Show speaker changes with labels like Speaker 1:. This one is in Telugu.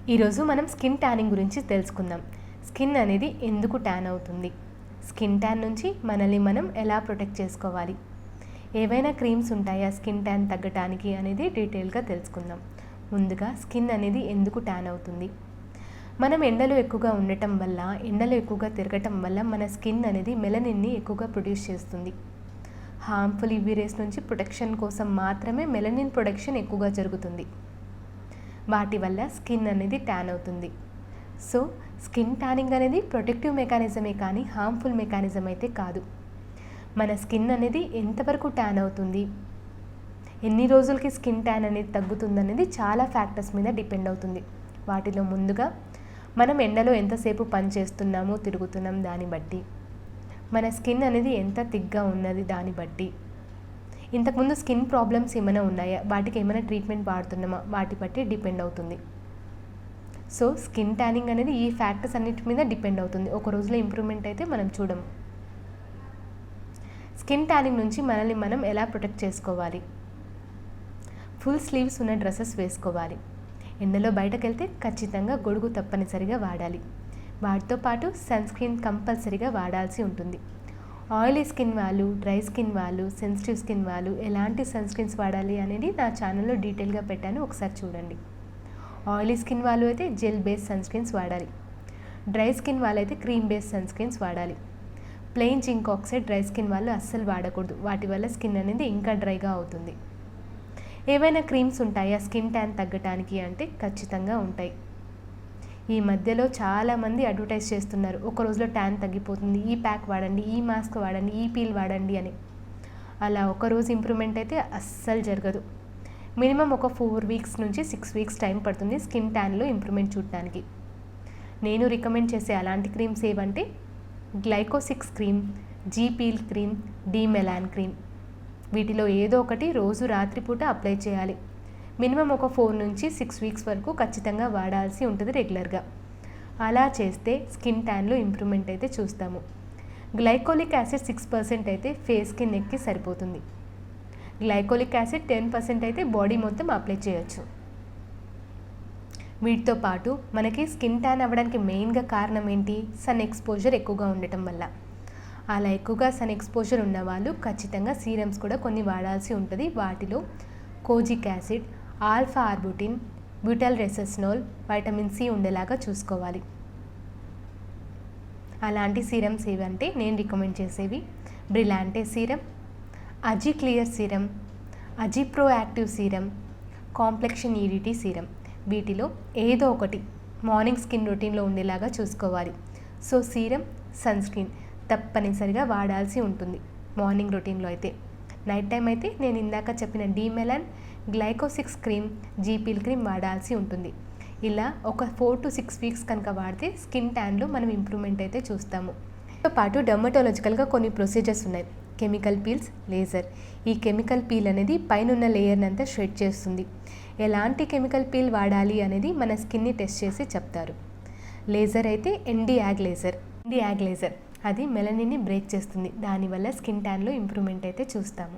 Speaker 1: ఈరోజు మనం స్కిన్ ట్యానింగ్ గురించి తెలుసుకుందాం. స్కిన్ అనేది ఎందుకు ట్యాన్ అవుతుంది, స్కిన్ ట్యాన్ నుంచి మనల్ని మనం ఎలా ప్రొటెక్ట్ చేసుకోవాలి, ఏవైనా క్రీమ్స్ ఉంటాయా స్కిన్ ట్యాన్ తగ్గటానికి అనేది డీటెయిల్గా తెలుసుకుందాం. ముందుగా స్కిన్ అనేది ఎందుకు ట్యాన్ అవుతుంది. మనం ఎండలో ఎక్కువగా ఉండటం వల్ల, ఎండలో ఎక్కువగా తిరగటం వల్ల మన స్కిన్ అనేది మెలనిన్ని ఎక్కువగా ప్రొడ్యూస్ చేస్తుంది. హార్మ్ఫుల్ యూవీ రేస్ నుంచి ప్రొటెక్షన్ కోసం మాత్రమే మెలనిన్ ప్రొడక్షన్ ఎక్కువగా జరుగుతుంది. వాటి వల్ల స్కిన్ అనేది ట్యాన్ అవుతుంది. సో స్కిన్ ట్యానింగ్ అనేది ప్రొటెక్టివ్ మెకానిజమే కానీ హార్మ్ఫుల్ మెకానిజం అయితే కాదు. మన స్కిన్ అనేది ఎంతవరకు ట్యాన్ అవుతుంది, ఎన్ని రోజులకి స్కిన్ ట్యాన్ అనేది తగ్గుతుంది అనేది చాలా ఫ్యాక్టర్స్ మీద డిపెండ్ అవుతుంది. వాటిలో ముందుగా మనం ఎండలో ఎంతసేపు పని చేస్తున్నామో తిరుగుతున్నాం దాన్ని బట్టి, మన స్కిన్ అనేది ఎంత థిక్గా ఉన్నది దాన్ని బట్టి, ఇంతకుముందు స్కిన్ ప్రాబ్లమ్స్ ఏమైనా ఉన్నాయా, వాటికి ఏమైనా ట్రీట్మెంట్ వాడుతున్నామా వాటి బట్టి డిపెండ్ అవుతుంది. సో స్కిన్ ట్యానింగ్ అనేది ఈ ఫ్యాక్టర్స్ అన్నిటి మీద డిపెండ్ అవుతుంది. ఒక రోజులో ఇంప్రూవ్మెంట్ అయితే మనం చూడము. స్కిన్ ట్యానింగ్ నుంచి మనల్ని మనం ఎలా ప్రొటెక్ట్ చేసుకోవాలి. ఫుల్ స్లీవ్స్ ఉన్న డ్రెస్సెస్ వేసుకోవాలి. ఎండలో బయటకు వెళ్తే ఖచ్చితంగా గొడుగు తప్పనిసరిగా వాడాలి. వాటితో పాటు సన్ స్క్రీన్ కంపల్సరీగా వాడాల్సి ఉంటుంది. ఆయిలీ స్కిన్ వాళ్ళు, డ్రై స్కిన్ వాళ్ళు, సెన్సిటివ్ స్కిన్ వాళ్ళు ఎలాంటి సన్ స్క్రీన్స్ వాడాలి అనేది నా ఛానల్లో డీటెయిల్గా పెట్టాను, ఒకసారి చూడండి. ఆయిలీ స్కిన్ వాళ్ళు అయితే జెల్ బేస్ సన్ స్క్రీన్స్ వాడాలి. డ్రై స్కిన్ వాళ్ళైతే క్రీమ్ బేస్ సన్ స్క్రీన్స్ వాడాలి. Plain zinc oxide dry skin వాళ్ళు అస్సలు వాడకూడదు, వాటి వల్ల స్కిన్ అనేది ఇంకా డ్రైగా అవుతుంది. ఏవైనా క్రీమ్స్ ఉంటాయా స్కిన్ ట్యాన్ తగ్గటానికి అంటే ఖచ్చితంగా ఉంటాయి. ఈ మధ్యలో చాలామంది అడ్వర్టైజ్ చేస్తున్నారు, ఒక రోజులో ట్యాన్ తగ్గిపోతుంది, ఈ ప్యాక్ వాడండి, ఈ మాస్క్ వాడండి, ఈ పీల్ వాడండి అని. అలా ఒకరోజు ఇంప్రూవ్మెంట్ అయితే అస్సలు జరగదు. మినిమం ఒక 4 వీక్స్ నుంచి 6 వీక్స్ టైం పడుతుంది స్కిన్ ట్యాన్లో ఇంప్రూవ్మెంట్ చూడటానికి. నేను రికమెండ్ చేసే అలాంటి క్రీమ్స్ ఏవంటే glycosix cream, G peel cream, Demelan cream. వీటిలో ఏదో ఒకటి రోజు రాత్రిపూట అప్లై చేయాలి. మినిమం ఒక 4 నుంచి 6 వీక్స్ వరకు ఖచ్చితంగా వాడాల్సి ఉంటుంది రెగ్యులర్గా. అలా చేస్తే స్కిన్ ట్యాన్లో ఇంప్రూవ్మెంట్ అయితే చూస్తాము. గ్లైకోలిక్ యాసిడ్ 6% అయితే ఫేస్కి నెక్కి సరిపోతుంది. గ్లైకోలిక్ యాసిడ్ 10% అయితే బాడీ మొత్తం అప్లై చేయొచ్చు. వీటితో పాటు మనకి స్కిన్ ట్యాన్ అవ్వడానికి మెయిన్గా కారణం ఏంటి, సన్ ఎక్స్పోజర్ ఎక్కువగా ఉండటం వల్ల. అలా ఎక్కువగా సన్ ఎక్స్పోజర్ ఉన్న వాళ్ళు ఖచ్చితంగా సీరమ్స్ కూడా కొన్ని వాడాల్సి ఉంటుంది. వాటిలో kojic acid, alpha arbutin, butyl resorcinol, vitamin C ఉండేలాగా చూసుకోవాలి. అలాంటి సీరమ్స్ ఏవంటే నేను రికమెండ్ చేసేవి brillante serum, Azi clear serum, Azi pro active serum, complexion EDT serum. వీటిలో ఏదో ఒకటి మార్నింగ్ స్కిన్ రొటీన్లో ఉండేలాగా చూసుకోవాలి. సో సీరం, సన్ స్క్రీన్ తప్పనిసరిగా వాడాల్సి ఉంటుంది మార్నింగ్ రొటీన్లో అయితే. నైట్ టైం అయితే నేను ఇందాక చెప్పిన Demelan, glycosix cream, G peel cream వాడాల్సి ఉంటుంది. ఇలా ఒక 4 to 6 వీక్స్ కనుక వాడితే స్కిన్ ట్యాన్లో మనం ఇంప్రూవ్మెంట్ అయితే చూస్తాము. దీంతో పాటు డర్మటాలజికల్గా కొన్ని ప్రొసీజర్స్ ఉన్నాయి. Chemical peels, laser. ఈ కెమికల్ పీల్ అనేది పైనున్న లేయర్ని అంతా షెడ్ చేస్తుంది. ఎలాంటి కెమికల్ పీల్ వాడాలి అనేది మన స్కిన్ని టెస్ట్ చేసి చెప్తారు. లేజర్ అయితే ఎన్డి యాగ్ లేజర్ అది మెలనిన్ని బ్రేక్ చేస్తుంది. దానివల్ల స్కిన్ ట్యాన్లో ఇంప్రూవ్మెంట్ అయితే చూస్తాము.